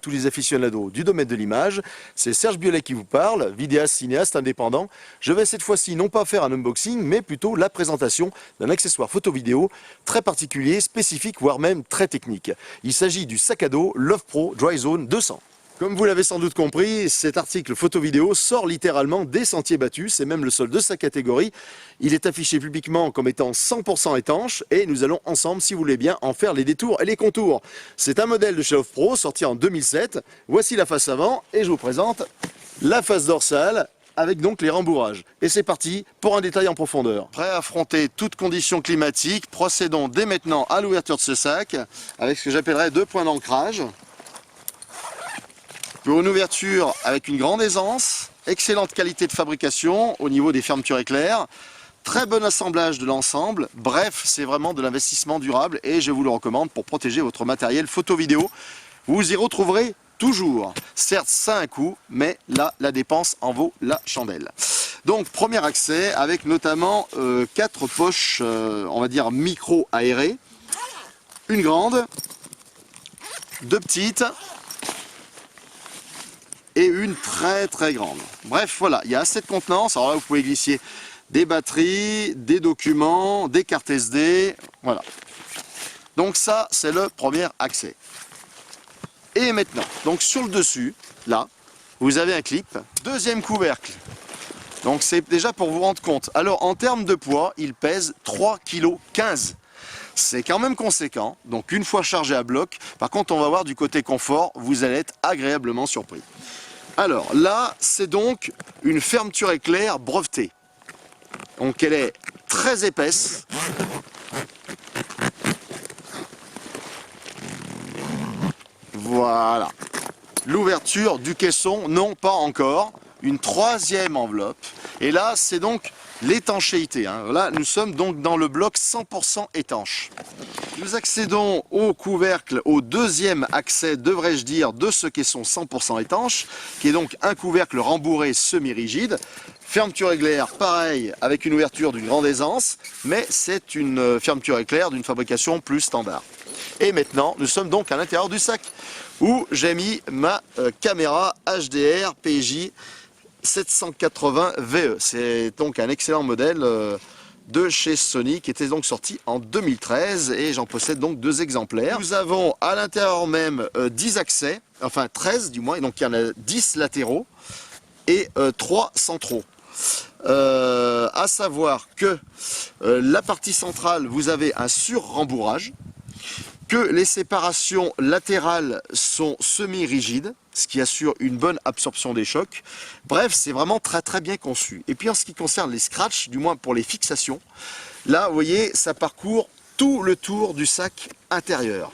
tous les aficionados du domaine de l'image. C'est Serge Biolay qui vous parle, vidéaste, cinéaste indépendant. Je vais cette fois-ci non pas faire un unboxing, mais plutôt la présentation d'un accessoire photo-vidéo très particulier, spécifique, voire même très technique. Il s'agit du sac à dos Love Pro Dry Zone 200. Comme vous l'avez sans doute compris, cet article photo-vidéo sort littéralement des sentiers battus, c'est même le seul de sa catégorie. Il est affiché publiquement comme étant 100% étanche et nous allons ensemble, si vous voulez bien, en faire les détours et les contours. C'est un modèle de chez Love Pro sorti en 2007. Voici la face avant et je vous présente la face dorsale avec donc les rembourrages. Et c'est parti pour un détail en profondeur. Prêt à affronter toutes conditions climatiques, procédons dès maintenant à l'ouverture de ce sac avec ce que j'appellerais 2 points d'ancrage. Pour une ouverture avec une grande aisance, excellente qualité de fabrication au niveau des fermetures éclairs, très bon assemblage de l'ensemble, bref, c'est vraiment de l'investissement durable et je vous le recommande pour protéger votre matériel photo-vidéo. Vous y retrouverez toujours. Certes, ça a un coût, mais là, la dépense en vaut la chandelle. Donc, premier accès avec notamment 4 poches, on va dire micro-aérées, une grande, 2 petites, et une très très grande. Bref, voilà, il y a assez de contenance. Alors là, vous pouvez glisser des batteries, des documents, des cartes SD, voilà. Donc ça, c'est le premier accès. Et maintenant, donc sur le dessus, là, vous avez un clip. Deuxième couvercle. Donc c'est déjà pour vous rendre compte. Alors en termes de poids, il pèse 3,15 kg. C'est quand même conséquent. Donc une fois chargé à bloc, par contre on va voir du côté confort, vous allez être agréablement surpris. Alors là, c'est donc une fermeture éclair brevetée. Donc elle est très épaisse. Voilà. L'ouverture du caisson, non pas encore. Une troisième enveloppe. Et là, c'est donc l'étanchéité. Là, nous sommes donc dans le bloc 100% étanche. Nous accédons au couvercle, au deuxième accès, devrais-je dire, de ce caisson 100% étanche, qui est donc un couvercle rembourré semi-rigide. Fermeture éclair, pareil, avec une ouverture d'une grande aisance, mais c'est une fermeture éclair d'une fabrication plus standard. Et maintenant, nous sommes donc à l'intérieur du sac, où j'ai mis ma caméra HDR PJ 780 VE. C'est donc un excellent modèle de chez Sony qui était donc sorti en 2013 et j'en possède donc 2 exemplaires. Nous avons à l'intérieur même 10 accès, enfin 13 du moins, et donc il y en a 10 latéraux et 3 centraux. À savoir que la partie centrale, vous avez un sur-rembourrage, que les séparations latérales sont semi-rigides, ce qui assure une bonne absorption des chocs. Bref, c'est vraiment très très bien conçu. Et puis en ce qui concerne les scratchs, du moins pour les fixations, là vous voyez, ça parcourt tout le tour du sac intérieur.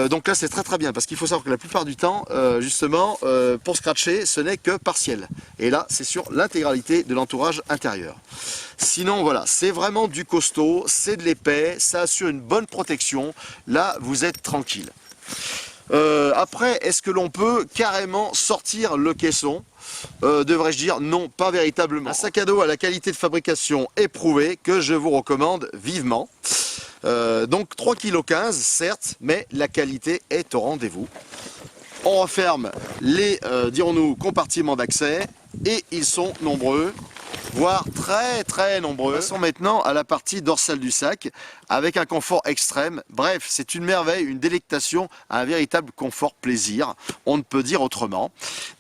Donc là c'est très très bien, parce qu'il faut savoir que la plupart du temps, justement, pour scratcher, ce n'est que partiel. Et là c'est sur l'intégralité de l'entourage intérieur. Sinon voilà, c'est vraiment du costaud, c'est de l'épais, ça assure une bonne protection. Là vous êtes tranquille. Après, est-ce que l'on peut carrément sortir le caisson? Devrais-je dire non, pas véritablement. Un sac à dos à la qualité de fabrication éprouvée que je vous recommande vivement. Donc 3,15 kg certes, mais la qualité est au rendez-vous. On referme les, dirons-nous, compartiments d'accès et ils sont nombreux, voire très très nombreux. Passons maintenant à la partie dorsale du sac avec un confort extrême. Bref, c'est une merveille, une délectation, un véritable confort plaisir. On ne peut dire autrement.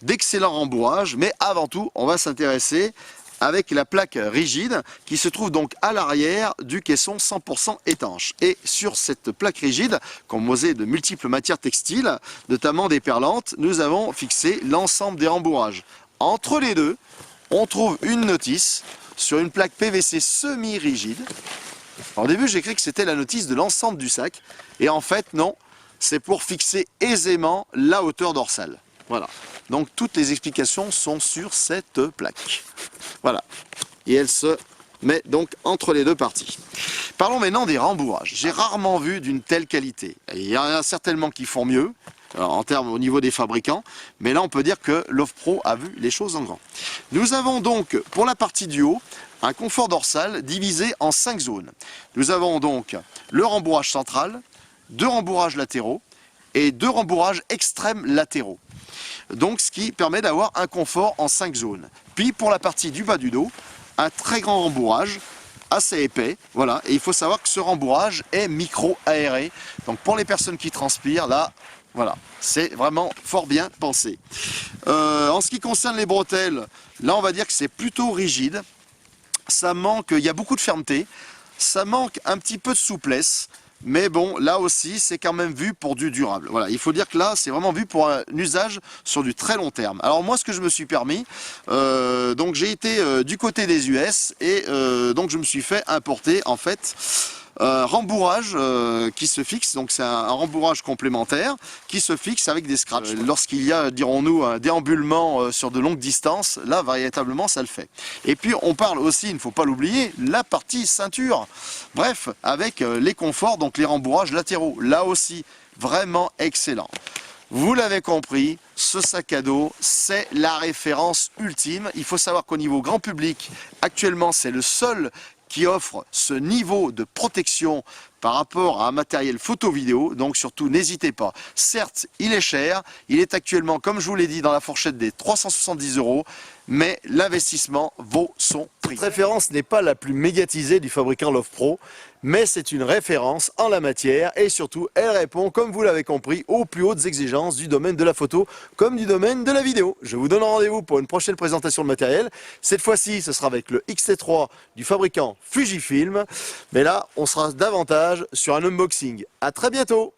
D'excellents rembourrages, mais avant tout, on va s'intéresser avec la plaque rigide qui se trouve donc à l'arrière du caisson 100% étanche. Et sur cette plaque rigide, composée de multiples matières textiles, notamment des perlantes, nous avons fixé l'ensemble des rembourrages. Entre les deux, on trouve une notice sur une plaque PVC semi-rigide. Au début, j'ai cru que c'était la notice de l'ensemble du sac. Et en fait, non, c'est pour fixer aisément la hauteur dorsale. Voilà. Donc, toutes les explications sont sur cette plaque. Voilà. Et elle se met donc entre les deux parties. Parlons maintenant des rembourrages. J'ai rarement vu d'une telle qualité. Il y en a certainement qui font mieux, en termes au niveau des fabricants, mais là on peut dire que Love Pro a vu les choses en grand. Nous avons donc pour la partie du haut un confort dorsal divisé en 5 zones. Nous avons donc le rembourrage central, 2 rembourrages latéraux et 2 rembourrages extrêmes latéraux. Donc ce qui permet d'avoir un confort en 5 zones. Puis pour la partie du bas du dos, un très grand rembourrage, assez épais, voilà, et il faut savoir que ce rembourrage est micro-aéré. Donc pour les personnes qui transpirent, là, voilà, c'est vraiment fort bien pensé. En ce qui concerne les bretelles, là on va dire que c'est plutôt rigide. Ça manque, il y a beaucoup de fermeté, ça manque un petit peu de souplesse, mais bon, là aussi, c'est quand même vu pour du durable. Voilà, il faut dire que là, c'est vraiment vu pour un usage sur du très long terme. Alors moi, ce que je me suis permis, donc j'ai été du côté des US et donc je me suis fait importer en fait un rembourrage qui se fixe, donc c'est un rembourrage complémentaire qui se fixe avec des scratchs. Lorsqu'il y a, dirons-nous, un déambulement sur de longues distances, là, véritablement, ça le fait. Et puis, on parle aussi, il ne faut pas l'oublier, la partie ceinture. Bref, avec les conforts, donc les rembourrages latéraux. Là aussi, vraiment excellent. Vous l'avez compris, ce sac à dos, c'est la référence ultime. Il faut savoir qu'au niveau grand public, actuellement, c'est le seul qui offre ce niveau de protection par rapport à un matériel photo-vidéo, donc surtout n'hésitez pas. Certes, il est cher, il est actuellement, comme je vous l'ai dit, dans la fourchette des 370 €, mais l'investissement vaut son prix. Cette référence n'est pas la plus médiatisée du fabricant Love Pro, mais c'est une référence en la matière et surtout, elle répond, comme vous l'avez compris, aux plus hautes exigences du domaine de la photo comme du domaine de la vidéo. Je vous donne rendez-vous pour une prochaine présentation de matériel. Cette fois-ci, ce sera avec le X-T3 du fabricant Fujifilm, mais là, on sera davantage sur un unboxing. À très bientôt!